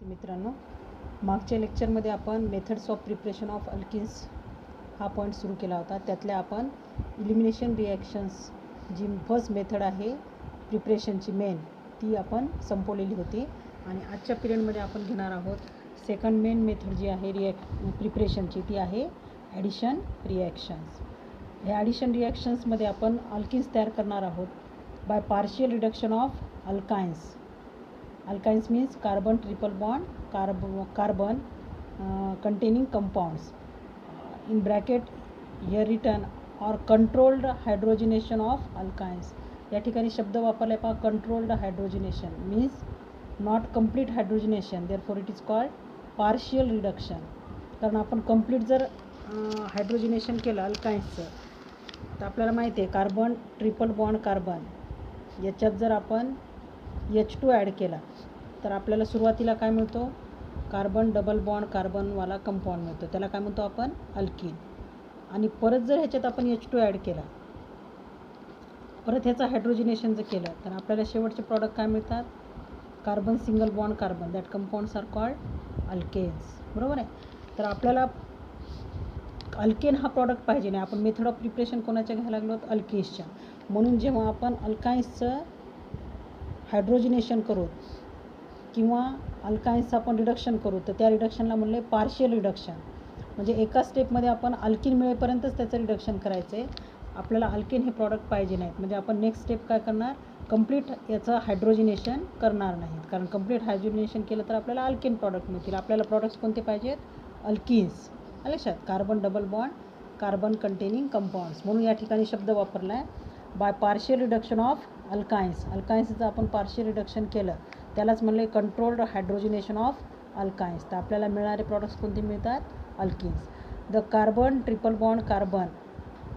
मित्रांनो, मागच्या लेक्चरमध्ये आपण methods of preparation of alkenes हा पॉईंट सुरू केला होता. त्यातल्या आपण इलिमिनेशन रिॲक्शन्स जी फर्स्ट मेथड आहे प्रिपरेशनची मेन ती आपण संपवलेली होती. आणि आजच्या पिरियडमध्ये आपण घेणार आहोत सेकंड मेन मेथड जी आहे प्रिपरेशनची ती आहे ॲडिशन रिॲक्शन्स. ह्या ॲडिशन रिॲक्शन्समध्ये आपण अल्किन्स तयार करणार आहोत bye partial reduction of alkynes. Alkynes means carbon triple bond, carbon containing compounds. In bracket here written or controlled hydrogenation of alkynes. या ठिकाणी शब्द वापरला पहा controlled hydrogenation means not complete hydrogenation, therefore it is called partial reduction. कारण आपण complete जर हायड्रोजिनेशन केलं अल्काइन्सचं तर आपल्याला माहिती आहे कार्बन ट्रिपल बॉन्ड कार्बन याच्यात जर आपण H2 ॲड केला तर आपल्याला सुरुवातीला काय मिळतो कार्बन डबल बॉन्ड कार्बनवाला कंपाऊंड मिळतो, त्याला काय म्हणतो आपण अल्किन. आणि परत जर ह्याच्यात आपण H2 ॲड केला परत ह्याचं हायड्रोजिनेशन जर केलं तर आपल्याला शेवटचे प्रॉडक्ट काय मिळतात carbon single bond carbon. That compounds are called alkanes. बरोबर आहे. तर आपल्याला अल्केन हा प्रॉडक्ट पाहिजे नाही. आपण मेथड ऑफ प्रिपरेशन कोणाच्या घ्यायला लागलो अल्केन्सच्या. म्हणून जेव्हा आपण अल्काइन्सचं हायड्रोजिनेशन करू किंवा अल्काइन्सचं आपण रिडक्शन करू तर त्या रिडक्शनला म्हणले पार्शियल रिडक्शन. म्हणजे एका स्टेपमध्ये आपण अल्किन मिळेपर्यंतच त्याचं रिडक्शन करायचं आहे. आपल्याला अल्किन हे प्रॉडक्ट पाहिजे नाहीत. म्हणजे आपण नेक्स्ट स्टेप काय करणार कंप्लीट याचं हायड्रोजिनेशन करणार नाहीत. कारण कंप्लीट हायड्रोजिनेशन केलं तर आपल्याला अल्किन प्रॉडक्ट मिळतील. आपल्याला प्रॉडक्ट्स कोणते पाहिजेत अल्किन्स. लक्षात carbon double bond carbon containing compounds. म्हणून या ठिकाणी शब्द वापरला आहे by partial reduction of alkynes. अल्काइन्सचं आपण पार्शियल रिडक्शन केलं त्यालाच म्हणले कंट्रोल्ड हायड्रोजिनेशन ऑफ अल्काइन्स. तर आपल्याला मिळणारे प्रॉडक्ट्स कोणते मिळतात alkenes. The carbon triple bond carbon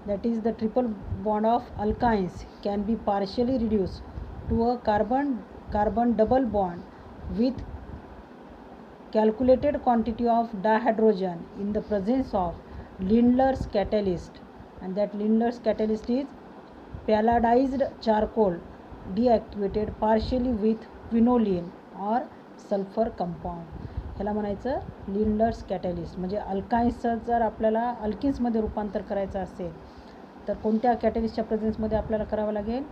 that is the triple bond of alkynes can be partially reduce to a carbon double bond with calculated quantity of dihydrogen in the presence of Lindlar's catalyst, and that Lindlar's catalyst is palladized charcoal deactivated partially with quinoline or sulfur compound. ह्याला म्हणायचं लिंडर्स catalyst. म्हणजे अल्काइन्सचं जर आपल्याला अल्किन्समध्ये रूपांतर करायचं असेल तर कोणत्या कॅटॅलिस्टच्या प्रेझेन्समध्ये आपल्याला करावं लागेल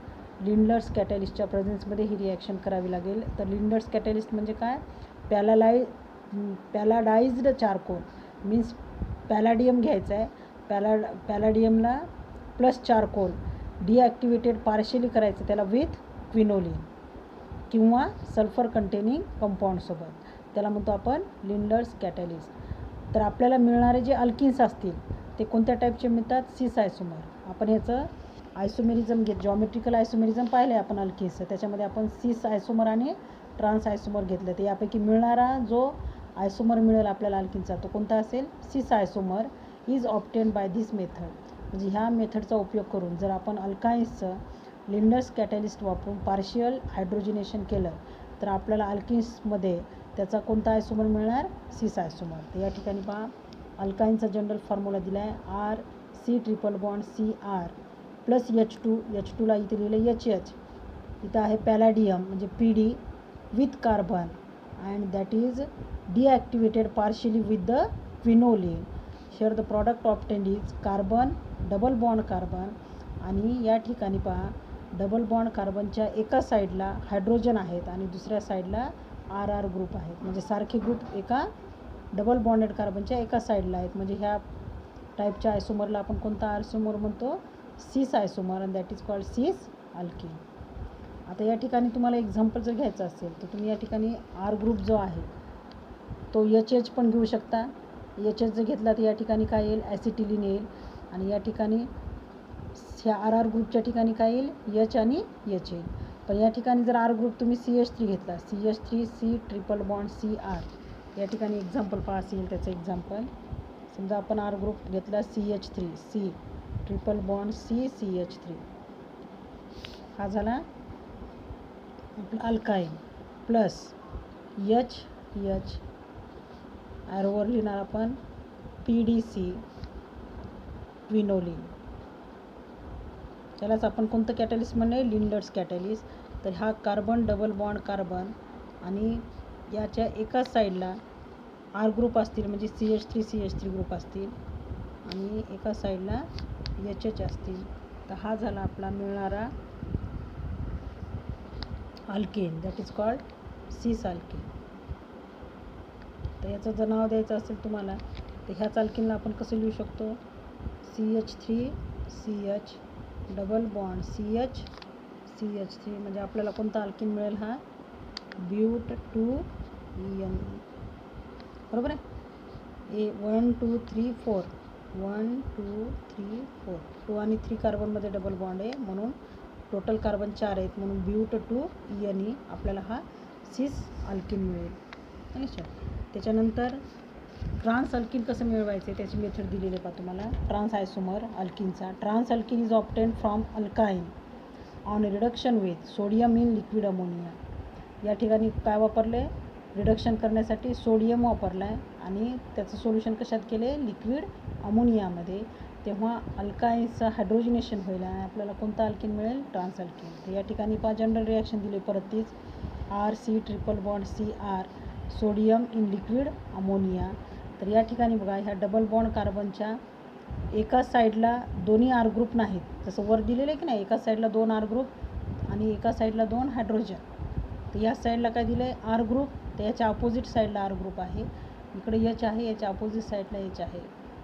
लिंडर्स कॅटॅलिस्टच्या प्रेझेन्समध्ये ही रिॲक्शन करावी लागेल. तर लिंडर्स कॅटॅलिस्ट म्हणजे काय पॅलाडाइज्ड चारकोल मीन्स पॅलाडियम घ्यायचं आहे. पॅलाडियमला प्लस चारकोल डिॲक्टिवेटेड पार्शियली करायचं त्याला विथ क्विनोलिन किंवा सल्फर कंटेनिंग कंपाऊंडसोबत. त्याला म्हणतो आपण लिंडर्स कॅटॅलिस्ट. तर आपल्याला मिळणारे जे अल्किन्स असतील ते कोणत्या टाईपचे मिळतात सिस आयसोमर. आपण ह्याचं आयसोमेरिझम जॉमेट्रिकल आयसोमेरिझम पाहिलं आहे आपण अल्किन्सचं. त्याच्यामध्ये आपण सिस आयसोमर आणि ट्रान्स आयसोमर घेतलं. तर यापैकी मिळणारा जो आयसोमर मिळेल आपल्याला अल्किनचा तो कोणता असेल cis isomer is obtain by this method. म्हणजे ह्या मेथडचा उपयोग करून जर आपण अल्काइन्सचं लिंडर्स कॅटॅलिस्ट वापरून पार्शियल हायड्रोजिनेशन केलं तर आपल्याला अल्किन्समध्ये त्याचा कोणता आयसोमर मिळणार सिस आयसोमर. तर या ठिकाणी पहा अल्काइनचा जनरल फॉर्म्युला दिला आहे R C triple bond C R plus H2ला इथे लिहिलं HH. इथं आहे पॅलाडियम म्हणजे PD with carbon and that is deactivated partially with the quinoline. Here the product obtained is carbon double bond carbon. आणि या ठिकाणी पहा डबल बॉन्ड कार्बनच्या एका साईडला हायड्रोजन आहेत आणि दुसऱ्या साईडला RR ग्रुप आहेत. म्हणजे सारखे ग्रुप एका डबल बॉन्डेड कार्बनच्या एका साईडला आहेत. म्हणजे ह्या टाईपच्या आयसोमरला आपण कोणता आयसोमर म्हणतो सिस आयसोमर अँड दॅट इज कॉल्ड सिस अल्किन. आता या ठिकाणी तुम्हाला एक्झाम्पल जर घ्यायचं असेल तर तुम्ही या ठिकाणी R ग्रुप जो आहे तो HH पण घेऊ शकता. HH जर घेतला तर या ठिकाणी काय येईल ॲसिटिलिन येईल. आणि या ठिकाणी ह्या RR ग्रुपच्या ठिकाणी काय येईल H आणि H येईल. पण या ठिकाणी जर R ग्रुप तुम्ही CH3 घेतला CH3C ट्रिपल बॉन्ड CR. या ठिकाणी एक्झाम्पल पहा असेल त्याचं एक्झाम्पल. समजा आपण R ग्रुप घेतला CH3 C triple bond CH3 हा झाला अल्काइन प्लस HH ॲरोवर लिहिणार आपण PDC क्विनोलिन. त्यालाच आपण कोणतं कॅटॅलिस्ट म्हणले लिंडर्स कॅटॅलिस्ट. तर हा कार्बन डबल बॉन्ड कार्बन आणि याच्या एकाच साईडला आर ग्रुप असतील, म्हणजे CH3 ग्रुप असतील आणि एका साईडला HH असतील. तर हा झाला आपला मिळणारा अल्केन, दॅट इज कॉल्ड सिस अल्केन. तर याचं जर नाव द्यायचं असेल तुम्हाला, तर ह्याच अल्केनला आपण कसं लिहू शकतो, CH3CH डबल बॉन्ड CH3, म्हणजे आपल्याला कोणता अल्केन मिळेल, हा ब्यूट2EN, बरोबर आहे. 1 2 3 4 1 2 3 4 2 आणि 3 कार्बनमध्ये डबल बॉन्ड आहे, म्हणून टोटल कार्बन 4 आहेत, म्हणून ब्यूट2ENE आपल्याला हा सिस अल्किन मिळेल. त्याच्यानंतर ट्रान्स अल्किन कसं मिळवायचे त्याची मेथड दिलेली आहे तुम्हाला. ट्रान्स आयसोमर अल्किनचा. Trans alkene is obtained from alkyne on reduction with sodium in liquid ammonia. या ठिकाणी काय वापरले, रिडक्शन करण्यासाठी सोडियम वापरला आहे आणि त्याचं सोल्युशन कशात केले, लिक्विड अमोनियामध्ये. तेव्हा अल्काइन्सचं हायड्रोजिनेशन होईल आणि आपल्याला कोणता अल्किन मिळेल, ट्रान्स अल्किन. तर या ठिकाणी जनरल रिॲक्शन दिली परत तीच, RC triple bond CR sodium in liquid ammonia. तर या ठिकाणी बघा, ह्या डबल बॉन्ड कार्बनच्या एका साईडला दोन्ही आर ग्रुप नाहीत, जसं वर दिलेलं आहे की नाही, एका साईडला 2 आर ग्रुप आणि एका साईडला 2 हायड्रोजन. तर या साईडला काय दिलं आहे, आर ग्रुप, तर याच्या अपोजिट साईडला आर ग्रुप आहे, इकडे H आहे, याच्या अपोजिट साईडला H आहे.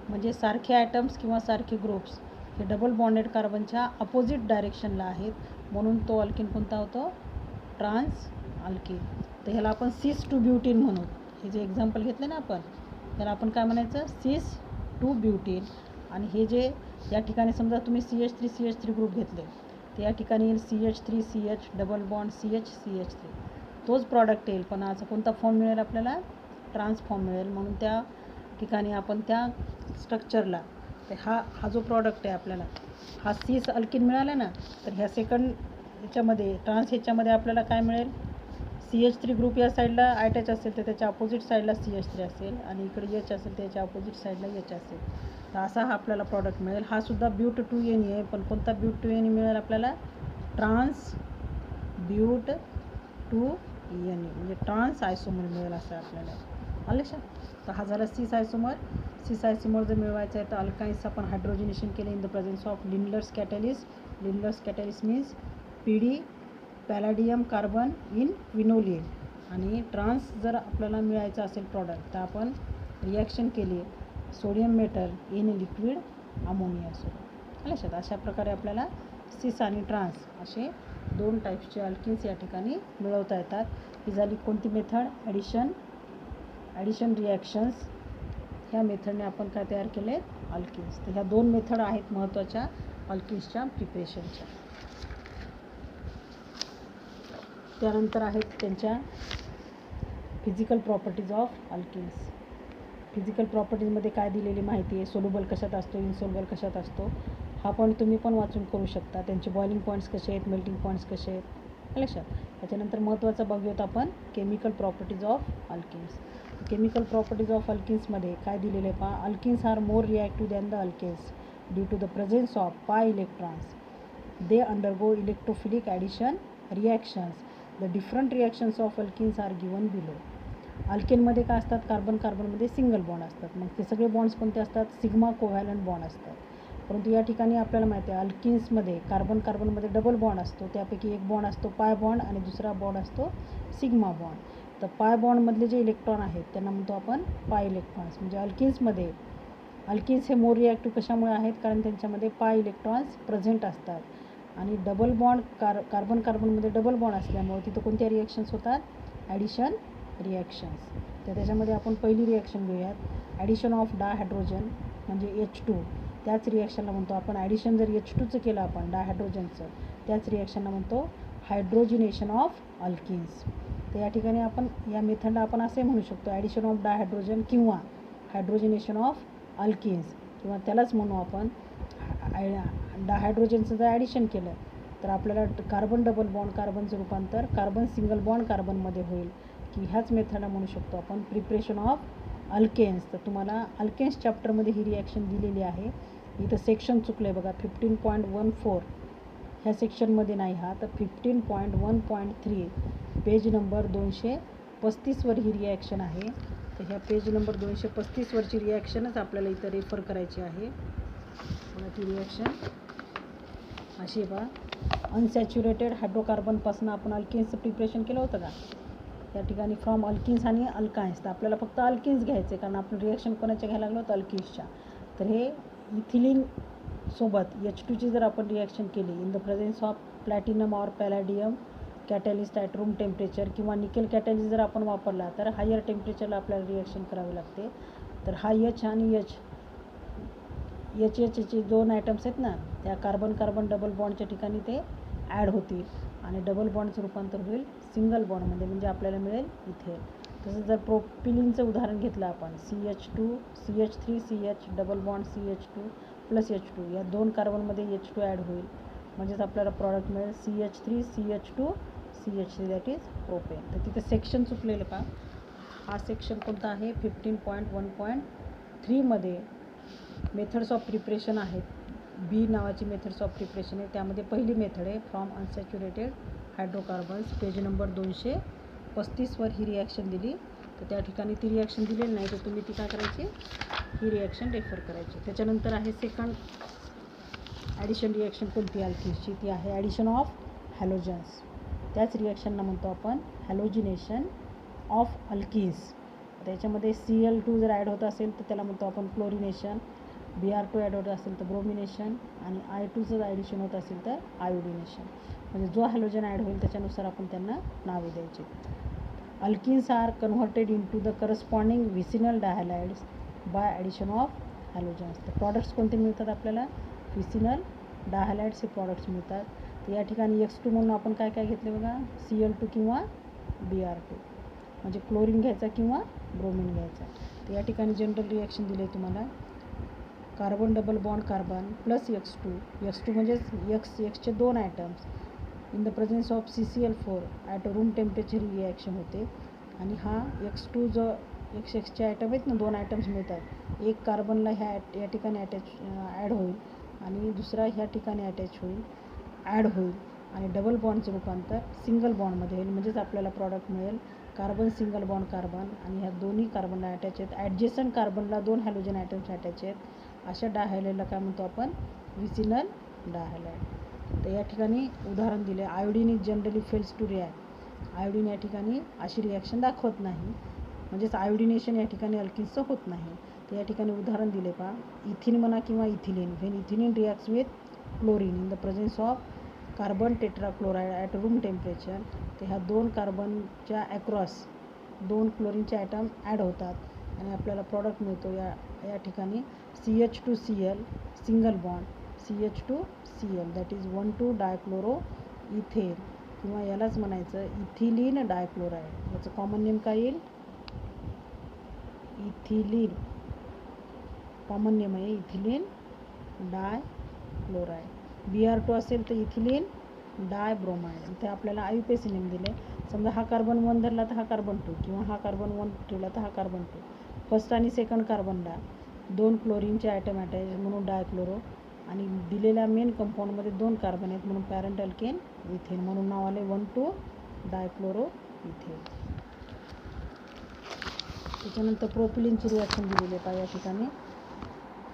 म्हणजे सारखे ॲटम्स किंवा सारखे ग्रुप्स हे डबल बॉन्डेड कार्बनच्या अपोजिट डायरेक्शनला आहेत, म्हणून तो अल्किन कोणता होतो, ट्रान्स अल्किन. तर ह्याला आपण सिस टू ब्युटीन म्हणू. हे जे एक्झाम्पल घेतले ना आपण, त्याला आपण काय म्हणायचं, सिस टू ब्युटीन. आणि हे जे या ठिकाणी समजा तुम्ही CH3 ग्रुप घेतले, तर या ठिकाणी येईल CH3CH डबल बॉन्ड CH3. तोच प्रॉडक्ट येईल, पण आज कोणता फॉर्म मिळेल आपल्याला, ट्रान्स फॉर्म मिळेल. म्हणून त्या ठिकाणी आपण त्या स्ट्रक्चरला, हा जो प्रॉडक्ट आहे आपल्याला, हा सिस अल्किन मिळाला ना, तर ह्या सेकंड ह्याच्यामध्ये ट्रान्स ह्याच्यामध्ये आपल्याला काय मिळेल, CH3 ग्रुप या साईडला अटॅच असेल तर त्याच्या अपोजिट साईडला CH3 असेल आणि इकडे H असेल त्याच्या अपोजिट साईडला H असेल. तर असा हा आपल्याला प्रॉडक्ट मिळेल. हा सुद्धा ब्यूट2ENE आहे, पण कोणता ब्यूट2ENE मिळेल आपल्याला, ट्रान्स ब्यूट2ENE, म्हणजे ट्रान्स आयसोमर मिळेल असं आपल्याला. आलं लक्षात. तर हा झाला सिस आयसोमर. सिस आयसोमर जर मिळवायचं आहे तर अल्काइन्स आपण हायड्रोजिनेशन केले in the presence of Lindlar's catalyst. Lindlar's catalyst means PD palladium carbon in quinoline. आणि ट्रान्स जर आपल्याला मिळायचं असेल प्रॉडक्ट, तर आपण रिॲक्शन केली sodium metal in liquid ammonia सोबत. लक्षात. अशा प्रकारे आपल्याला सिस आणि ट्रान्स असे 2 टाईप्सचे अल्किन्स या ठिकाणी मिळवता येतात. ही झाली कोणती मेथड, ॲडिशन रिॲक्शन्स. ह्या मेथडने आपण काय तयार केले, अल्किन्स. तर ह्या 2 मेथड आहेत महत्त्वाच्या अल्किन्सच्या प्रिपरेशनच्या. त्यानंतर आहेत त्यांच्या physical properties of alkenes. Physical प्रॉपर्टीजमध्ये काय दिलेली माहिती आहे, सोल्युबल कशात असतो, इनसोल्युबल कशात असतो, हा पॉईंट तुम्ही पण वाचून करू शकता. त्यांचे बॉइलिंग पॉईंट्स कसे आहेत, मेल्टिंग पॉईंट्स कसे आहेत, लक्षात. त्याच्यानंतर महत्त्वाचा बघूयात आपण chemical properties of alkenes. Chemical properties of अल्किन्समध्ये काय दिलेलं आहे पहा, alkenes are more reactive than the alkanes due to the presence of pi electrons. They undergo electrophilic addition reactions. The different reactions of alkenes are given below. अल्केनमध्ये काय असतात, कार्बनमध्ये single bond असतात. मग ते सगळे बॉन्ड्स कोणते असतात, सिग्मा कोव्हॅलंट बॉन्ड असतात. परंतु या ठिकाणी आपल्याला माहिती आहे अल्किन्समध्ये कार्बनमध्ये डबल बॉन्ड असतो. त्यापैकी एक बॉन्ड असतो पाय बॉन्ड आणि दुसरा बॉन्ड असतो सिग्मा बॉन्ड. तर पाय बॉन्डमधले जे इलेक्ट्रॉन आहेत त्यांना म्हणतो आपण पाय इलेक्ट्रॉन्स. म्हणजे अल्किन्स हे मोर रिॲक्टिव्ह कशामुळे आहेत, कारण त्यांच्यामध्ये पाय इलेक्ट्रॉन्स प्रेझेंट असतात. आणि डबल बॉन्ड कार्बनमध्ये डबल बॉन्ड असल्यामुळे तिथं कोणत्या रिॲक्शन्स होतात, ॲडिशन रिॲक्शन्स. तर त्याच्यामध्ये आपण पहिली रिॲक्शन घेऊयात, ॲडिशन ऑफ डायहायड्रोजन म्हणजे H2. त्याच रिॲक्शनला म्हणतो आपण, ॲडिशन जर H2चं केलं आपण डायहायड्रोजनचं, त्याच रिॲक्शनला म्हणतो हायड्रोजिनेशन ऑफ अल्किन्स. तर या ठिकाणी आपण या मेथडला आपण असे म्हणू शकतो, ॲडिशन ऑफ डायहायड्रोजन किंवा हायड्रोजिनेशन ऑफ अल्किन्स, किंवा त्यालाच म्हणू आपण डायहायड्रोजनचं जर ॲडिशन केलं तर आपल्याला कार्बन डबल बॉन्ड कार्बनचं रूपांतर कार्बन सिंगल बॉन्ड कार्बनमध्ये होईल, की ह्याच मेथडला म्हणू शकतो आपण प्रिपरेशन ऑफ अल्केन्स. तर तुम्हाला अल्केन्स चॅप्टरमध्ये ही रिॲक्शन दिलेली आहे. इथं सेक्शन चुकलं आहे बघा, 15.14 ह्या सेक्शनमध्ये नाही हा, तर 15.1.3 पेज नंबर 200 235वर ही रिॲक्शन आहे. तर ह्या पेज नंबर 235वरची रिॲक्शनच आपल्याला इथं रेफर करायची आहे. बघा ती रिॲक्शन अशी बघा. अनसॅच्युरेटेड हायड्रोकार्बनपासून आपण अल्किन्सचं प्रिपरेशन केलं होतं का. या ठिकाणी फ्रॉम अल्किन्स आणि अल्काइन्स. तर आपल्याला फक्त अल्किन्स घ्यायचे कारण आपण रिॲक्शन कोणाच्या घ्यायला लागलो होतं अल्किन्सच्या. तर हे इथिलीन सोबत H2ची जर आपण रिॲक्शन केली in the presence of platinum or palladium catalyst at room temperature किंवा निकेल कॅटॅलिस्ट जर आपण वापरला तर हायर टेम्परेचरला आपल्याला रिॲक्शन करावी लागते. तर हा H आणि HHचे दोन आयटम्स आहेत ना त्या कार्बन कार्बन डबल बॉन्डच्या ठिकाणी ते ॲड होतील आणि डबल बॉन्डचं रूपांतर होईल सिंगल बॉन्डमध्ये म्हणजे आपल्याला मिळेल इथेन. तसं जर प्रोपिलिनचं उदाहरण घेतलं आपण CH2 CH3 CH double bond CH2 plus H2 या दोन कार्बनमध्ये H2 ॲड होईल म्हणजेच आपल्याला प्रॉडक्ट मिळेल CH3 CH2 CH3 that is propane. तर तिथं सेक्शन चुकलेलं का. हा सेक्शन कोणता आहे 15.1.3मध्ये मेथड्स ऑफ प्रिपरेशन आहेत. बी नावाची मेथड्स ऑफ प्रिपरेशन आहे. त्यामध्ये पहिली मेथड आहे from unsaturated hydrocarbons. Page number 235वर ही रिॲक्शन दिली. तर त्या ठिकाणी ती रिॲक्शन दिलेली नाही तर तुम्ही ती काय करायची ही रिॲक्शन रेफर करायची. त्याच्यानंतर आहे सेकंड ॲडिशन रिॲक्शन कोणती अल्किन्सची ती आहे ॲडिशन ऑफ हॅलोजन्स. त्याच रिॲक्शनला म्हणतो आपण हॅलोजिनेशन ऑफ अल्किन्स. त्याच्यामध्ये Cl2 जर ॲड होत असेल तर त्याला म्हणतो आपण क्लोरिनेशन. Br2 ॲड होत असेल तर ब्रोमिनेशन आणि I2 जर ॲडिशन होत असेल तर आयोडिनेशन. म्हणजे जो हॅलोजन ॲड होईल त्याच्यानुसार आपण त्यांना नावे द्यायची. Alkenes are converted into the corresponding vicinal dihalides by addition of halogens. तर प्रॉडक्ट्स कोणते मिळतात आपल्याला व्हिसिनल डायहॅलाइड्स हे प्रॉडक्ट्स मिळतात. तर या ठिकाणी X2 म्हणून आपण काय काय घेतले बघा Cl2 किंवा Br2 म्हणजे क्लोरीन घ्यायचा किंवा ब्रोमिन घ्यायचा. तर या ठिकाणी जनरल रिॲक्शन दिले तुम्हाला carbon double bond carbon plus X2 म्हणजेच Xचे दोन items in the presence of CCl4 at room temperature reaction होते आणि हा X2 जो Xचे आयटम आहेत ना दोन आयटम्स मिळतात. एक कार्बनला या ठिकाणी ॲड होईल आणि दुसरा ह्या ठिकाणी ॲड होईल आणि डबल बॉन्डचं रूपांतर सिंगल बॉन्डमध्ये होईल म्हणजेच आपल्याला प्रॉडक्ट मिळेल कार्बन सिंगल बॉन्ड कार्बन. आणि ह्या दोन्ही कार्बनला अटॅच आहेत. ॲडजेसंट कार्बनला दोन हॅलोजन ॲटम्स अटॅच आहेत. अशा डायहॅलाइडला काय म्हणतो आपण व्हिसिनल डायहॅलाइड. तर या ठिकाणी उदाहरण दिले iodine is generally fails to react. Iodine या ठिकाणी अशी रिॲक्शन दाखवत नाही म्हणजेच आयोडिनेशन या ठिकाणी अल्किन्सचं होत नाही. तर या ठिकाणी उदाहरण दिले पहा इथिन म्हणा किंवा ethylene. When ethylene reacts with chlorine in the presence of carbon tetrachloride at room temperature. तर ह्या दोन कार्बनच्या ॲक्रॉस दोन क्लोरीनचे ॲटम ॲड होतात आणि आपल्याला प्रॉडक्ट मिळतो या ठिकाणी CH2Cl single bond CH2Cl that is 1,2 डायक्लोरो ethane किंवा यालाच म्हणायचं इथिलीन डायक्लोराइड. याचं कॉमन नेम काय येईल इथिलीन. कॉमन नेम आहे इथिलीन डायक्लोराइड. Br2 असेल तर इथिलीन डायब्रोमाइड. इथे आपल्याला IUPAC नेम दिले. समजा हा कार्बन 1 धरला तर हा कार्बन 2 किंवा हा कार्बन 1 ठेवला तर हा कार्बन 2. फर्स्ट आणि सेकंड कार्बनला दोन क्लोरीनचे ॲटम अटॅच म्हणून डायक्लोरो आणि दिलेल्या मेन कंपाऊंडमध्ये दोन कार्बन आहेत म्हणून पॅरेंट अल्केन इथेन म्हणून नाव आले 1,2 डायक्लोरो इथेन. त्याच्यानंतर प्रोपिलिनची रिॲक्शन दिलेली आहे या ठिकाणी.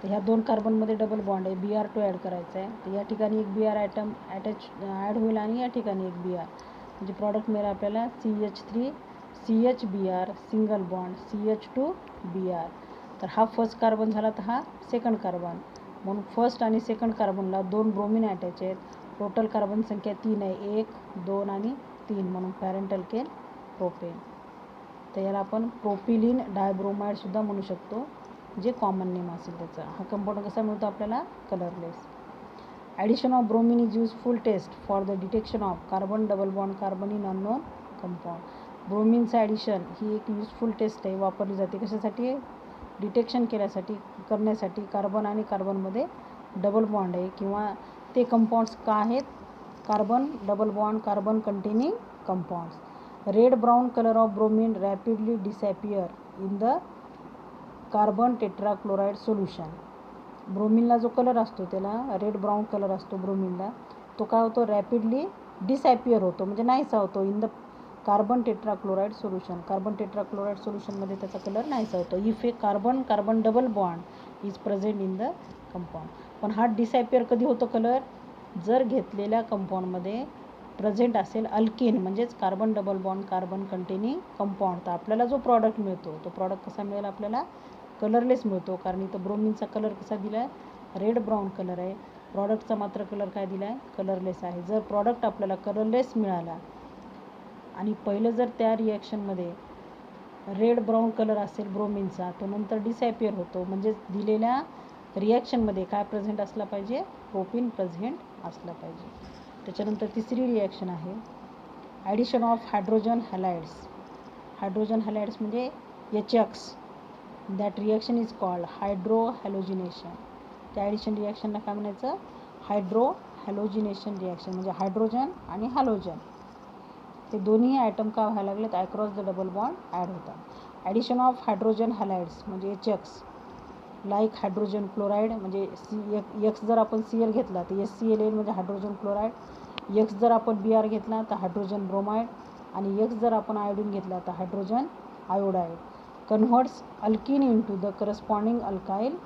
तर ह्या दोन कार्बनमध्ये डबल बॉन्ड आहे Br2 ॲड करायचा आहे. तर या ठिकाणी एक Br ॲटम ॲड होईल आणि या ठिकाणी एक Br म्हणजे प्रॉडक्ट मिळेल आपल्याला CH3 CHBr single bond CH2Br. तर हा फर्स्ट कार्बन झाला तर हा सेकंड कार्बन म्हणून फर्स्ट आणि सेकंड कार्बनला दोन ब्रोमिन अटॅच आहेत. टोटल कार्बन संख्या 3 आहे 1 2 आणि 3 म्हणून पॅरेंट अल्केन प्रोपेन. तर याला आपण प्रोपिलिन डायब्रोमाइडसुद्धा म्हणू शकतो जे कॉमन नेम असेल त्याचा. हा कंपाऊंड कसा मिळतो आपल्याला colourless. Addition of bromine is useful test for the detection of carbon double bond carbon in unknown compound. ब्रोमिनचं ॲडिशन ही एक युजफुल टेस्ट आहे वापरली जाते कशासाठी डिटेक्शन करण्यासाठी कार्बन आणि कार्बनमध्ये डबल बॉन्ड आहे किंवा ते कंपाऊंड्स का आहेत carbon double bond carbon containing compounds. Red brown colour of bromine rapidly disappear in the carbon tetrachloride solution. ब्रोमिनला जो कलर असतो त्याला रेड ब्राऊन कलर असतो ब्रोमिनला तो काय होतो रॅपिडली डिसॅपियर होतो म्हणजे नाहीसा होतो in the carbon tetrachloride solution. Carbon tetrachloride सोल्युशनमध्ये त्याचा कलर नाहीसा होतो. If a carbon carbon double bond is present in the compound. पण हा डिसअपिअर कधी होतो कलर? जर घेतलेल्या कंपाऊंडमध्ये प्रेझेंट असेल अल्किन, म्हणजेच carbon double bond carbon containing compound. तर आपल्याला जो प्रॉडक्ट मिळतो तो प्रॉडक्ट कसा मिळेल आपल्याला? कलरलेस मिळतो. कारण इथं ब्रोमिनचा कलर कसा दिला आहे? रेड ब्राऊन कलर आहे. प्रॉडक्टचा मात्र कलर काय दिला आहे? कलरलेस आहे. जर प्रॉडक्ट आपल्याला कलरलेस मिळाला आणि पहिलं जर त्या रिॲक्शनमध्ये रेड ब्राऊन कलर असेल ब्रोमिनचा, तो नंतर डिसअपिअर होतो. म्हणजे दिलेल्या रिॲक्शनमध्ये काय प्रेझेंट असला पाहिजे? प्रोपीन प्रेझेंट असला पाहिजे. त्याच्यानंतर तिसरी रिॲक्शन आहे addition of hydrogen halides. Hydrogen halides म्हणजे HX. That reaction is called hydrohalogenation. त्या ॲडिशन रिॲक्शनला काय म्हणायचं? Hydrohalogenation reaction. म्हणजे हायड्रोजन आणि हॅलोजन ते दोन्ही ॲटम का व्हायला लागलेत? Across the double bond add होतात. ॲडिशन ऑफ हायड्रोजन हॅलाइड्स म्हणजे HX लाईक हायड्रोजन क्लोराईड. म्हणजे X जर आपण Cl घेतला तर HCl येईल म्हणजे हायड्रोजन क्लोराईड. X जर आपण Br घेतला तर हायड्रोजन ब्रोमाइड. आणि X जर आपण आयोडीन घेतला तर hydrogen iodide. Converts alkene into the corresponding alkyl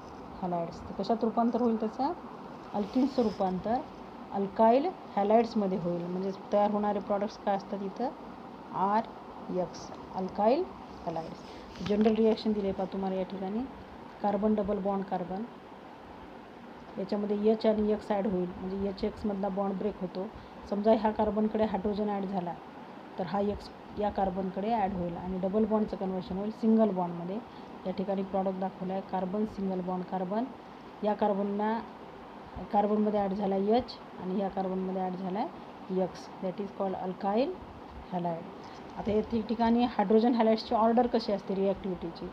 halides. तर कशात रूपांतर होईल त्याचं? अल्किन्सचं रूपांतर अल्काइल हॅलाइड्समध्ये होईल. म्हणजे तयार होणारे प्रॉडक्ट्स काय असतात इथं? RX alkyl halides. General reaction दिले पहा तुम्हाला या ठिकाणी. कार्बन डबल बॉन्ड कार्बन, याच्यामध्ये H आणि X ॲड होईल म्हणजे HX मधला बॉन्ड ब्रेक होतो. समजा ह्या कार्बनकडे हायड्रोजन ॲड झाला तर हा X या कार्बनकडे ॲड होईल आणि डबल बॉन्डचं कन्वर्शन होईल सिंगल बॉन्डमध्ये. या ठिकाणी प्रॉडक्ट दाखवला आहे कार्बन सिंगल बॉन्ड कार्बन. या कार्बनमध्ये ॲड झाला H आणि या कार्बनमध्ये ॲड झाला X. That is called alkyl halide. आता या ठिकाणी हायड्रोजन हॅलाइड्सची ऑर्डर कशी असते रिॲक्टिव्हिटीची?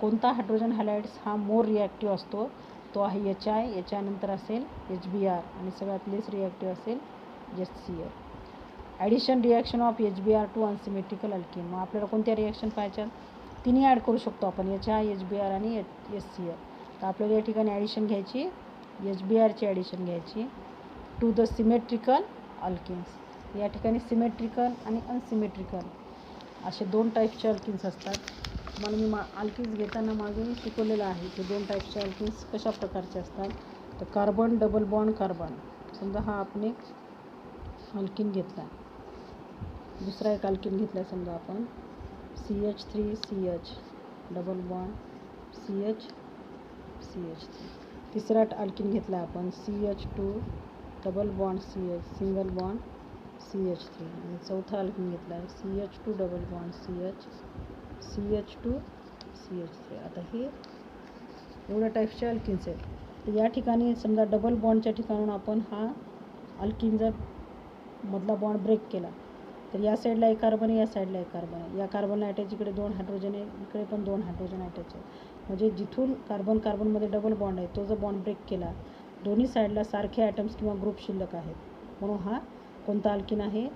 कोणता हायड्रोजन हॅलाइड्स हा मोर रिॲक्टिव्ह असतो? तो आहे HI. HI नंतर असेल HBr आणि सगळ्यात लेस रिॲक्टिव्ह असेल HCl. Addition reaction of HBr to unsymmetrical alkene. मग आपल्याला कोणत्या रिॲक्शन पाहिजे? तिन्ही ॲड करू शकतो आपण HI, HBr आणि HCl. तर आपल्याला या ठिकाणी ॲडिशन घ्यायची HBrची ॲडिशन घ्यायची टू द सिमेट्रिकल अल्किन्स. या ठिकाणी सिमेट्रिकल आणि अनसिमेट्रिकल असे दोन टाईपचे अल्किन्स असतात. मला मी अल्किन्स घेताना मागे शिकवलेलं आहे की दोन टाईपचे अल्किन्स कशा प्रकारचे असतात. तर कार्बन डबल बॉन्ड कार्बन. समजा हा आपण एक अल्किन घेतला, दुसरा एक अल्किन घेतला समजा आपण CH3CH डबल बॉन्ड CH3. तिसरा अल्किन घेतला आपण CH2 double bond CH single bond CH3. आणि चौथा अल्किन घेतला आहे CH2 double bond CH2 CH3. आता हे एवढ्या टाईपचे अल्किन्स आहेत. तर या ठिकाणी समजा डबल बॉन्डच्या ठिकाणून आपण हा अल्किन जर मधला बॉन्ड ब्रेक केला तर या साईडला एक कार्बन आहे, या साईडला एक कार्बन आहे. या कार्बनला अटॅच इकडे 2 हायड्रोजन आहे, इकडे पण 2 हायड्रोजन अटॅच आहे. म्हणजे जिथून कार्बनमध्ये डबल बॉन्ड आहे तो जर बॉन्ड ब्रेक केला, दोन्ही साईडला सारखे ॲटम्स किंवा ग्रुप शिल्लक आहेत. म्हणून हा कोणता अल्किन आहे?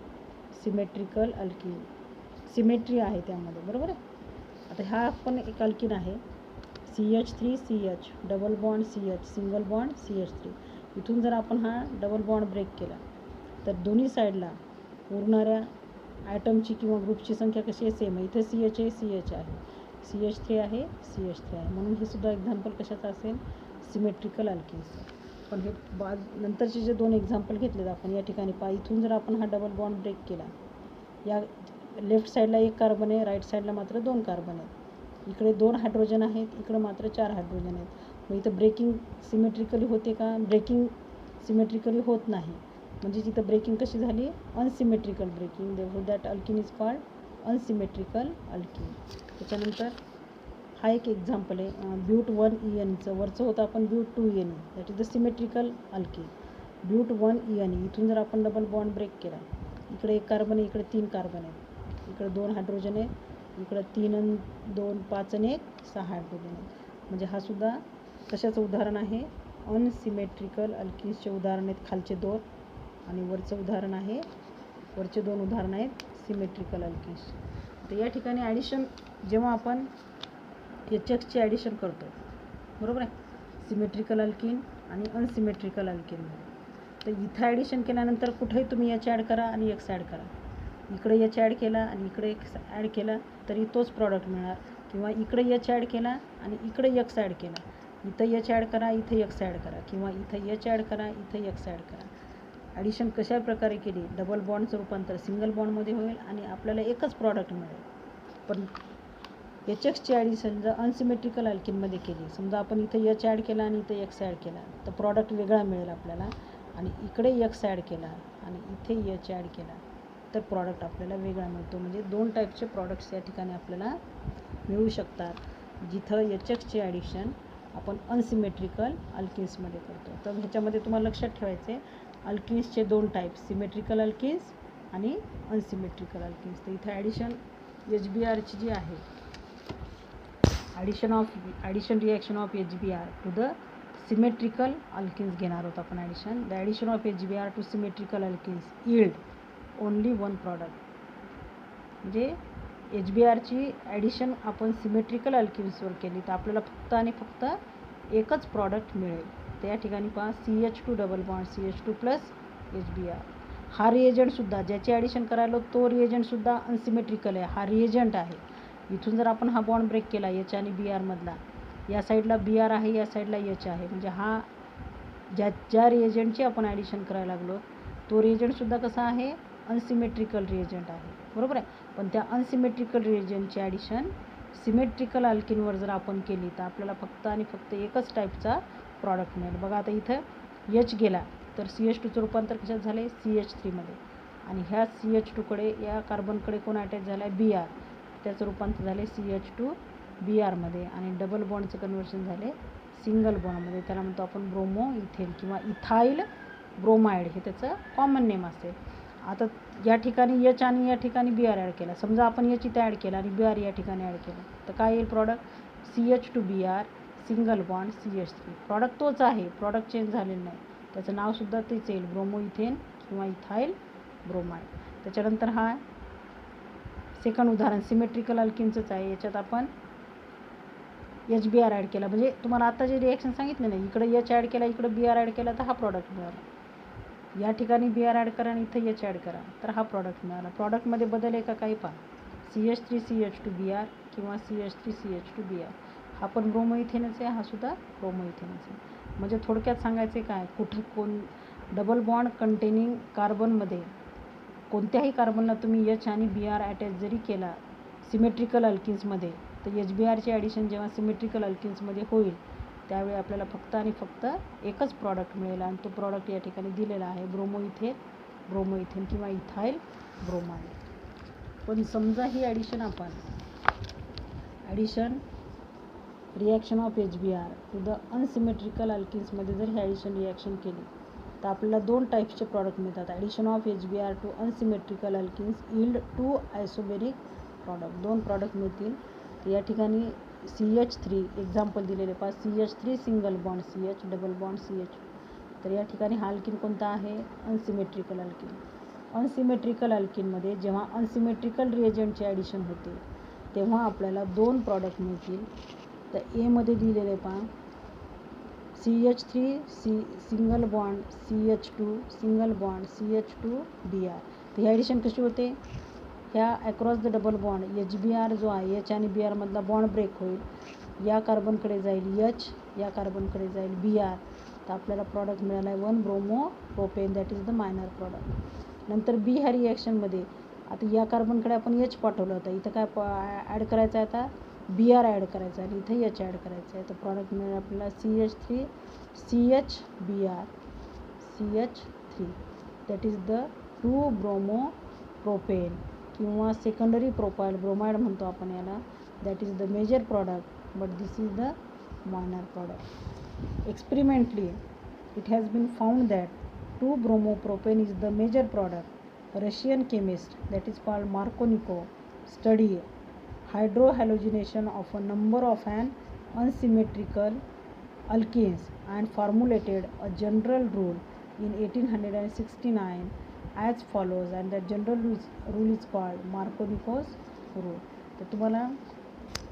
Symmetrical alkene. सिमेट्री आहे त्यामध्ये, बरोबर आहे. आता हा पण एक अल्किन आहे CH3CH double bond CH single bond CH3. इथून जर आपण हा डबल बॉन्ड ब्रेक केला तर दोन्ही साईडला उरणाऱ्या ॲटमची किंवा ग्रुपची संख्या कशी आहे? सेम आहे. इथे CH आहे, CH आहे, CH3 आहे, CH3 आहे. म्हणून हे सुद्धा एक्झाम्पल कशाचं असेल? Symmetrical alkenes. पण हे नंतरचे जे दोन एक्झाम्पल घेतलेत आपण या ठिकाणी इथून जर आपण हा डबल बॉन्ड ब्रेक केला, या लेफ्ट साईडला एक कार्बन आहे, राईट साईडला मात्र 2 कार्बन आहेत. इकडे 2 हायड्रोजन आहेत, इकडे मात्र 4 हायड्रोजन आहेत. मग इथं ब्रेकिंग सिमेट्रिकली होते का? ब्रेकिंग सिमेट्रिकली होत नाही. म्हणजे तिथं ब्रेकिंग कशी झाली? Unsymmetrical breaking. Therefore that alkene is called unsymmetrical alkene. त्याच्यानंतर हा एक एक्झाम्पल आहे ब्यूट 1ENचं. वरचं होतं आपण but 2ENE. That is the symmetrical alkene. But 1ENE. इथून जर आपण डबल बॉन्ड ब्रेक केला, इकडे एक कार्बन आहे, इकडे 3 कार्बन आहेत, इकडे 2 हायड्रोजन आहेत, इकडे 3 आणि 2 5 आणि 1 6 हायड्रोजन आहेत. म्हणजे हा सुद्धा कशाचं उदाहरण आहे? अनसिमेट्रिकल अल्किन्सचे उदाहरण आहेत खालचे 2 आणि वरचं उदाहरण आहे, वरचे 2 उदाहरण आहेत सिमेट्रिकल अल्किन्स. तर या ठिकाणी ॲडिशन जेव्हा आपण HXची ॲडिशन करतो, बरोबर आहे, सिमेट्रिकल अल्किन आणि अनसिमेट्रिकल अल्किन. तर इथं ॲडिशन केल्यानंतर कुठेही तुम्ही H ॲड करा आणि X ॲड करा, इकडे एच ॲड केला आणि इकडे एक्स ॲड केला तरी तोच प्रॉडक्ट मिळणार, किंवा इकडे एच ॲड केला आणि इकडे एक्स ॲड केला, इथं एच ॲड करा इथं एक्स ॲड करा, किंवा इथं एच ॲड करा इथं एक्स ॲड करा. ॲडिशन कशा प्रकारे केली, डबल बॉन्डचं रूपांतर सिंगल बॉन्डमध्ये होईल आणि आपल्याला एकच प्रॉडक्ट मिळेल. पण एच एक्सची ॲडिशन जर अनसिमेट्रिकल अल्किनमध्ये केली, समजा आपण इथं एच ॲड केला आणि इथं एक्स ॲड केला तर प्रॉडक्ट वेगळा मिळेल आपल्याला, आणि इकडे एक्स ॲड केला आणि इथे एच ॲड केला तर प्रॉडक्ट आपल्याला वेगळा मिळतो. म्हणजे दोन टाईपचे प्रॉडक्ट्स या ठिकाणी आपल्याला मिळू शकतात, जिथं एच एक्सची ॲडिशन आपण अनसिमेट्रिकल अल्किन्समध्ये करतो. तर ह्याच्यामध्ये तुम्हाला लक्षात ठेवायचे अल्किन्सचे दोन टाईप, सिमेट्रिकल अल्किन्स आणि अनसिमेट्रिकल अल्किन्स. तर इथं ॲडिशन HBrची जी आहे, addition reaction of HBr to the symmetrical alkenes घेणार आहोत आपण addition. The addition of HBr to symmetrical alkenes yield only one product. म्हणजे HBrची ॲडिशन आपण सिमेट्रिकल अल्किन्सवर केली तर आपल्याला फक्त आणि फक्त एकच प्रॉडक्ट मिळेल. तर या ठिकाणी पहा CH2 double bond CH2 plus HBr. हा रिएजंटसुद्धा ज्याची ॲडिशन करायला तो रिएजंटसुद्धा अनसिमेट्रिकल आहे, हा रिएजंट आहे. इथून जर आपण हा बॉन्ड ब्रेक केला एच आणि BR मधला, या साईडला BR आहे या साईडला एच आहे, म्हणजे हा ज्या रिएजंटची आपण ॲडिशन करायला लागलो तो रिएजंटसुद्धा कसा आहे, अनसिमेट्रिकल रिएजंट आहे, बरोबर आहे. पण त्या अनसिमेट्रिकल रिएजंटची ॲडिशन सिमेट्रिकल अल्किनवर जर आपण केली तर आपल्याला फक्त आणि फक्त एकच टाईपचा प्रॉडक्ट मिळेल. बघा आता इथं एच गेला तर CH2चं रूपांतर कशात झाले, CH3मध्ये, आणि ह्या CH2कडे या कार्बनकडे कोण अटॅच झाला आहे, BR, त्याचं रूपांतर झाले CH2 BRमध्ये, आणि डबल बॉन्डचं कन्व्हर्शन झाले सिंगल बॉन्डमध्ये. त्याला म्हणतो आपण ब्रोमो इथेन किंवा इथाईल ब्रोमाइड, हे त्याचं कॉमन नेम असेल. आता या ठिकाणी एच आणि या ठिकाणी BR ॲड केला, समजा आपण एच इथे ॲड केला आणि BR या ठिकाणी ॲड केला तर काय येईल product, CH2 BR single bond CH3. Product तोच आहे, प्रॉडक्ट चेंज झालेलं नाही, त्याचं नावसुद्धा तेच येईल, ब्रोमो इथेन किंवा इथाईल ब्रोमाइड. त्याच्यानंतर हा सेकंड उदाहरण सिमेट्रिकल अल्किनचंच आहे. याच्यात आपण HBr ॲड केला, म्हणजे तुम्हाला आता जे रिॲक्शन सांगितले नाही, इकडे एच ॲड केला इकडे BR ॲड केला तर हा प्रॉडक्ट मिळाला. या ठिकाणी BR ॲड करा आणि इथं एच ॲड करा तर हा प्रॉडक्ट मिळाला. प्रॉडक्टमध्ये बदल आहे का काही पहा, CH3 CH2 BR किंवा CH3 CH2 BR. हा पण ब्रोमो इथेनच आहे, हा सुद्धा ब्रोमो इथेनच आहे. म्हणजे थोडक्यात सांगायचे काय, कोण डबल बॉन्ड कंटेनिंग कार्बनमध्ये कोणत्याही कार्बनला तुम्ही एच आणि BR अटॅच जरी केला सिमेट्रिकल अल्किन्समध्ये तर HBrची ॲडिशन जेव्हा सिमेट्रिकल अल्किन्समध्ये होईल त्यावेळी आपल्याला फक्त आणि फक्त एकच प्रॉडक्ट मिळेल, आणि तो प्रॉडक्ट या ठिकाणी दिलेला आहे, ब्रोमो इथेन किंवा इथाईल ब्रोमाइड. पण समजा ही ॲडिशन आपण reaction of HBr to the unsymmetrical अल्किन्समध्ये जर ही ॲडिशन रिॲक्शन केली तर आपल्याला दोन टाईप्सचे प्रॉडक्ट मिळतात. Addition of HBr to unsymmetrical alkenes yield 2 isobaric product, दोन प्रॉडक्ट मिळतील. तर या ठिकाणी CH3 एक्झाम्पल दिलेले पहा, CH3 single bond CH double bond CH. तर या ठिकाणी हा अल्किन कोणता आहे, अनसिमेट्रिकल अल्किन. अनसिमेट्रिकल अल्किनमध्ये जेव्हा अनसिमेट्रिकल रिएजंटची ॲडिशन होते तेव्हा आपल्याला दोन प्रॉडक्ट मिळतील. तर एमध्ये दिलेले पहा CH3 single bond CH2 single bond CH2 BR. तर ही ॲडिशन कशी होते, ह्या across the double bond HBr जो आहे एच आणि BR मधला बॉन्ड ब्रेक होईल, या कार्बनकडे जाईल एच, या कार्बनकडे जाईल BR, तर आपल्याला प्रॉडक्ट मिळाला आहे 1 bromo propane, that is the minor product. नंतर B ह्या रिॲक्शनमध्ये आता या कार्बनकडे आपण एच पाठवलं होतं, इथं काय ॲड करायचं आहे, आता BR ॲड करायचं आहे आणि इथं एच ॲड करायचं आहे. तर प्रॉडक्ट मिळेल आपल्याला CH3 CH BR CH3, that is the 2 bromo propane किंवा सेकंडरी प्रोपाइल ब्रोमाइड म्हणतो आपण याला, that is the major product but this is the minor product. Experimentally it has been found that 2-bromopropane is the major product. Russian chemist that is called Markovnikov studied hydrohalogenation of a number of an unsymmetrical alkenes and formulated a general rule in 1869 as follows, and that general rule is called Markovnikov's rule. तर तुम्हाला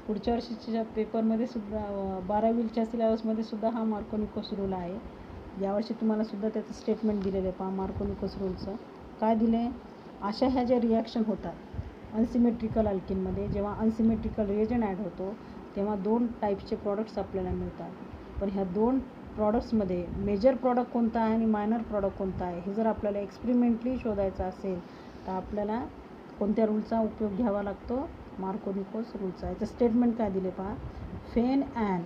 पुढच्या वर्षीच्या पेपरमध्ये सुद्धा 12वीच्या सिलेबसमध्ये सुद्धा हा मार्कोनिकोस rule आहे. यावर्षी तुम्हाला सुद्धा त्याचं स्टेटमेंट दिलेलं आहे पहा, मार्कोनिकोस रूलचं काय दिले, अशा ह्या ज्या रिॲक्शन होतात अनसिमेट्रिकल अल्किनमध्ये, जेव्हा अनसिमेट्रिकल रिएजंट ॲड होतो तेव्हा 2 टाईप्सचे प्रॉडक्ट्स आपल्याला मिळतात. पण ह्या 2 प्रॉडक्ट्समध्ये मेजर प्रॉडक्ट कोणता आहे आणि मायनर प्रॉडक्ट कोणता आहे हे जर आपल्याला एक्सपेरिमेंटली शोधायचं असेल तर आपल्याला कोणत्या रूलचा उपयोग घ्यावा लागतो? मार्कोनिकोस रूलचा. याचं स्टेटमेंट काय दिले पहा. When and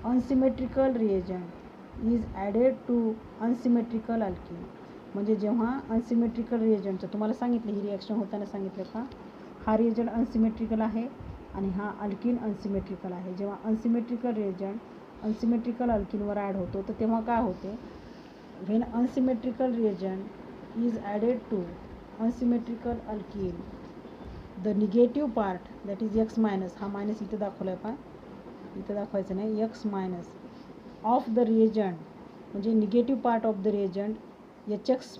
unsymmetrical reagent is added to unsymmetrical alkene. म्हणजे जेव्हा अनसिमेट्रिकल रिएजंटचं तुम्हाला सांगितलं, ही रिॲक्शन होताना सांगितलं का हा रिएजंट अनसिमेट्रिकल आहे आणि हा अल्किन अनसिमेट्रिकल आहे. जेव्हा अनसिमेट्रिकल रिएजंट अनसिमेट्रिकल अल्किनवर ॲड होतो तर तेव्हा काय होते? When unsymmetrical reagent is added to unsymmetrical alkyne the negative part that is X minus, हा मायनस इथं दाखवला आहे पहा, इथं दाखवायचं नाही, X minus of the reagent म्हणजे negative part of the reagent H X.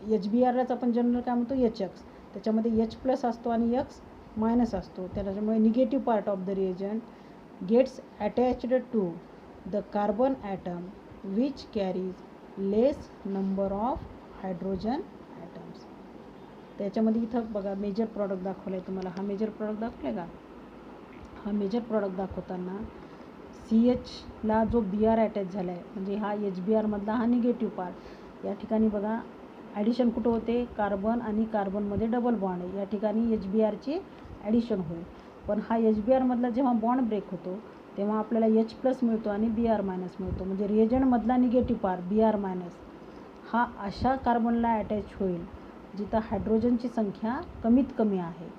H B आरलाच आपण जनरल काय म्हणतो? H X. त्याच्यामध्ये एच प्लस असतो आणि एक्स मायनस असतो. त्याच्यामुळे negative part of the reagent gets attached to the carbon atom which carries less number of hydrogen atoms. त्याच्यामध्ये इथं बघा मेजर प्रॉडक्ट दाखवलं आहे तुम्हाला. हा मेजर प्रॉडक्ट दाखवला आहे का? हा मेजर प्रॉडक्ट दाखवताना सी एचला जो बी आर अटॅच झाला आहे म्हणजे हा एच बी आरमधला हा निगेटिव्ह पार्ट, या ठिकाणी बघा ॲडिशन कुठं होते? कार्बन आणि कार्बनमध्ये डबल बॉन्ड आहे, या ठिकाणी एच बी आरची ॲडिशन होईल. पण हा एच बी आरमधला जेव्हा बॉन्ड ब्रेक होतो तेव्हा आपल्याला एच प्लस मिळतो आणि बी आर मायनस मिळतो. म्हणजे रिएजंटमधला निगेटिव्ह पार्ट बी आर मायनस हा अशा कार्बनला अटॅच होईल जिथं हायड्रोजनची संख्या कमीत कमी आहे.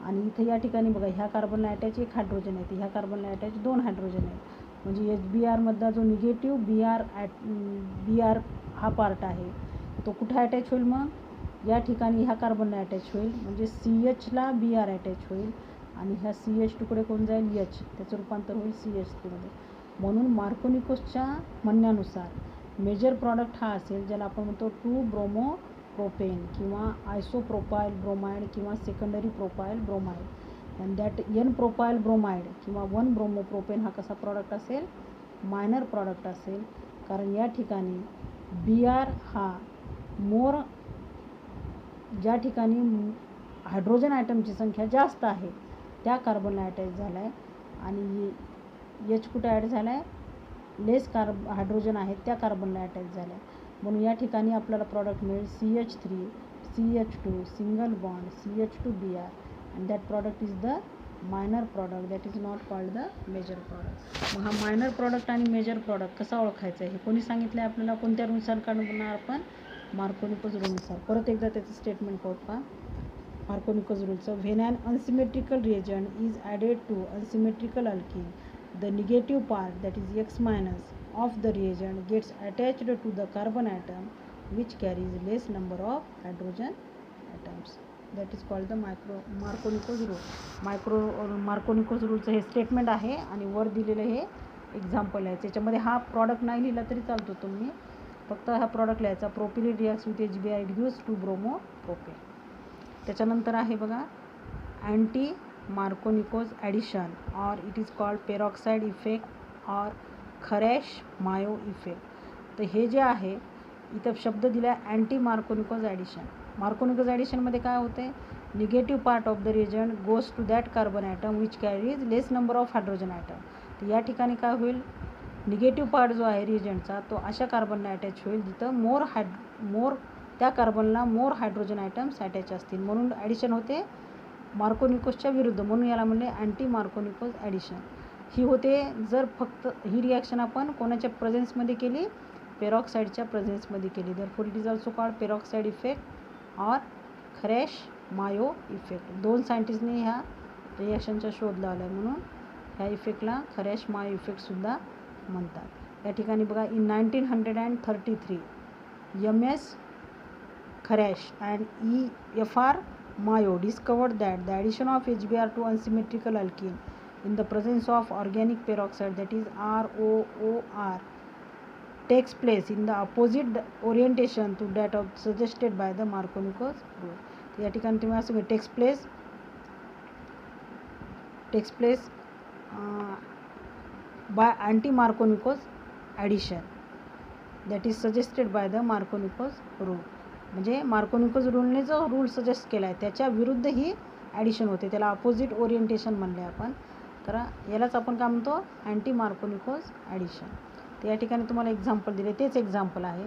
आणि इथं या ठिकाणी बघा ह्या कार्बनला अटॅच 1 हायड्रोजन आहे, ह्या कार्बनला अटॅच 2 हायड्रोजन आहेत. म्हणजे एच बी आरमधला जो निगेटिव्ह बी आर हा पार्ट आहे तो कुठे अटॅच होईल? मग या ठिकाणी ह्या कार्बनला अटॅच होईल. म्हणजे सी एचला बी आर अटॅच होईल आणि ह्या सी एच टुकडे कोण जाईल? एच. त्याचं रूपांतर होईल सी एच थ्रीमध्ये. म्हणून मार्कोनिकोसच्या म्हणण्यानुसार मेजर प्रॉडक्ट हा असेल ज्याला आपण म्हणतो 2 ब्रोमो प्रोपेन किंवा आयसोप्रोपाइल ब्रोमाइड किंवा secondary propyl bromide. And that N propyl bromide किंवा 1 ब्रोमो प्रोपेन हा कसा प्रॉडक्ट असेल? मायनर प्रॉडक्ट असेल. कारण या ठिकाणी बी आर हा मोर, ज्या ठिकाणी हायड्रोजन ॲटमची संख्या जास्त आहे त्या कार्बनला अटॅच झाला आहे आणि एच कुठे ॲड झाला आहे? लेस हायड्रोजन आहेत त्या कार्बनला अटॅच झाला आहे. म्हणून या ठिकाणी आपल्याला प्रॉडक्ट मिळेल CH3 CH2 single bond CH2Br and that product is the minor product that is not called the major product. मग हा मायनर प्रॉडक्ट आणि मेजर प्रॉडक्ट कसा ओळखायचा आहे हे कोणी सांगितलं आहे आपल्याला? कोणत्या रूलनुसार काढणार आपण? मार्कोनिकोस रूलनुसार. परत एकदा त्याचं स्टेटमेंट पाहू पहा. मार्कोनिकोस रूलचं. When an unsymmetrical reagent is added to unsymmetrical alkyne the negative part that is X minus of the reagent gets attached to the carbon atom which carries less number of hydrogen atoms. That is called the Markovnikos rule. Markovnikos रूलचं हे statement आहे आणि वर दिलेलं हे example आहे. त्याच्यामध्ये हा product नाही लिहिला तरी चालतो, तुम्ही फक्त हा प्रॉडक्ट लिहायचा. Propylene reacts with HBr it gives 2 bromo propane. त्याच्यानंतर आहे बघा अँटी मार्कोनिकोस ॲडिशन और it is called peroxide effect or Kharasch Mayo effect. तर हे जे आहे इथं शब्द दिला अँटी मार्कोनिकोस ॲडिशन. मार्कोनिकोस ॲडिशनमध्ये काय होते? Negative part of the reagent goes to that carbon atom which carries less number of hydrogen atom. तर या ठिकाणी काय होईल? निगेटिव्ह पार्ट जो आहे रिएजंटचा तो अशा कार्बनला अटॅच होईल जिथं मोर त्या कार्बनला मोर हायड्रोजन ॲटम्स अटॅच असतील. म्हणून ॲडिशन होते मार्कोनिकोसच्या विरुद्ध, म्हणून याला म्हणले अँटी मार्कोनिकोस ॲडिशन. ही होते जर फक्त ही रिॲक्शन आपण कोणाच्या प्रेझेन्समध्ये केली? पेरॉक्साईडच्या प्रेझेन्समध्ये केली. Therefore it is also called peroxide effect or Kharasch Mayo effect. 2 सायंटिस्टने ह्या रिॲक्शनचा शोध लावला आहे म्हणून ह्या इफेक्टला खरॅश-मायो इफेक्टसुद्धा म्हणतात. या ठिकाणी बघा in 1933 MS Kharasch and EFR Mayo discovered that the addition of HBr to unsymmetrical alkene in the presence of organic peroxide that is ROOR takes place in the opposite orientation to that of suggested by the Markovnikos rule. या ठिकाणी तुम्ही असं takes place by anti-Markovnikos addition that is suggested by the Markovnikos rule. म्हणजे Markovnikov's रूलने जो rule suggest केला आहे त्याच्या विरुद्ध ही ॲडिशन होते, त्याला अपोजिट ओरिएंटेशन म्हणले आपण. तर यालाच आपण काय म्हणतो, अँटी मार्कोनिकोज ॲडिशन. तर या ठिकाणी तुम्हाला एक्झाम्पल दिले, तेच एक्झाम्पल आहे.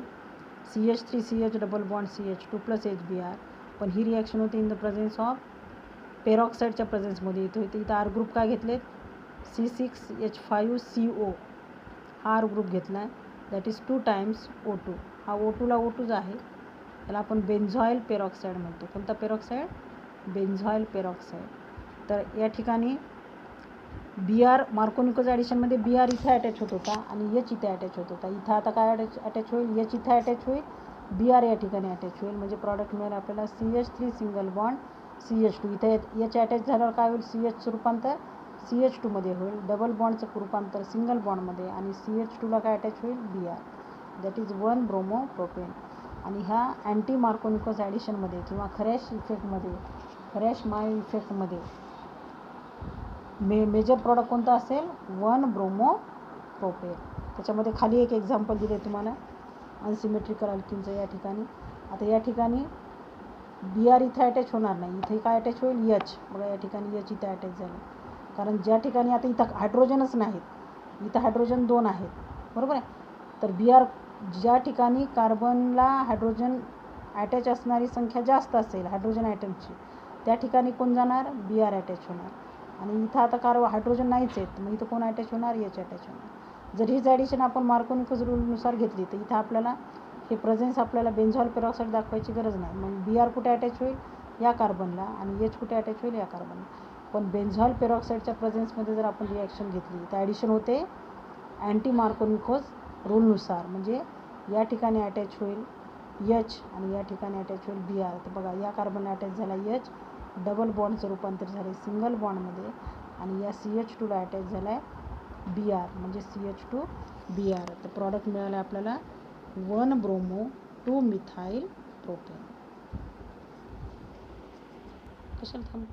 CH3CH double bond CH2 plus HBr, पण ही रिॲक्शन होती इन द प्रेझेन्स ऑफ पेरॉक्साईडच्या प्रेझेन्समध्ये इथं होते. इथं आर ग्रुप काय घेतलेत, C6H5CO हा आर ग्रुप घेतला आहे, दॅट इज 2 टाइम्स O2. हा O2ला O2च आहे, त्याला आपण बेन्झॉईल पेरॉक्साईड म्हणतो. कोणता पेरॉक्साईड, बेन्झॉईल पेरॉक्साईड. तर या ठिकाणी Br मार्कोनिकोज ॲडिशनमध्ये Br इथे अटॅच होत होता आणि H इथे अटॅच होत होता. इथं आता काय अटॅच होईल, H इथे अटॅच होईल, Br या ठिकाणी अटॅच होईल, म्हणजे प्रॉडक्ट मिळेल आपल्याला CH3 सिंगल बॉन्ड CH2. इथे H अटॅच झाल्यावर काय होईल, CHचं रूपांतर CH2 मध्ये होईल, डबल बॉन्डचं रूपांतर सिंगल बॉन्डमध्ये, आणि CH2ला काय अटॅच होईल, Br, दॅट इज 1 ब्रोमोप्रोपेन. आणि ह्या अँटी मार्कोनिकोज ॲडिशनमध्ये किंवा खरॅश इफेक्टमध्ये, खरॅश माय इफेक्टमध्ये मेजर प्रॉडक्ट कोणता असेल, 1 ब्रोमोप्रोपेन. त्याच्यामध्ये खाली एक एक्झाम्पल दिले तुम्हाला अनसिमेट्रिकल अल्किनचं. या ठिकाणी आता या ठिकाणी Br इथे अटॅच होणार नाही, इथे काय अटॅच होईल, H. बघा या ठिकाणी H इथे अटॅच झालं, कारण ज्या ठिकाणी आता इथं हायड्रोजनच नाहीत, इथं हायड्रोजन 2 आहेत, बरोबर आहे. तर Br ज्या ठिकाणी कार्बनला हायड्रोजन अटॅच असणारी संख्या जास्त असेल हायड्रोजन ॲटमची, त्या ठिकाणी कोण जाणार, Br अटॅच होणार. आणि इथं आता हायड्रोजन नाहीच आहेत, मग इथं कोण अटॅच होणार, H अटॅच होणार. जर हीच ॲडिशन आपण मार्कोनिकोज रूलनुसार घेतली तर इथं आपल्याला हे प्रेझेन्स आपल्याला बेन्झॉईल पेरॉक्साईड दाखवायची गरज नाही. मग Br कुठे अटॅच होईल, या कार्बनला, आणि H कुठे अटॅच होईल, या कार्बनला. पण बेन्झॉईल पेरॉक्साईडच्या प्रेझेन्समध्ये जर आपण रिॲक्शन घेतली तर ॲडिशन होते अँटी मार्कोनिकोज रूलनुसार, म्हणजे या ठिकाणी अटॅच होईल H आणि या ठिकाणी अटॅच होईल Br. तर बघा या कार्बनला अटॅच झाला H, डबल बॉन्डचं रूपांतर झालं सिंगल बॉन्डमध्ये, आणि या CH2ला अटॅच झाला आहे Br, म्हणजे CH2Br. तर प्रॉडक्ट मिळालं आपल्याला 1 ब्रोमो 2 मिथाईल प्रोपेन. कशाला थांब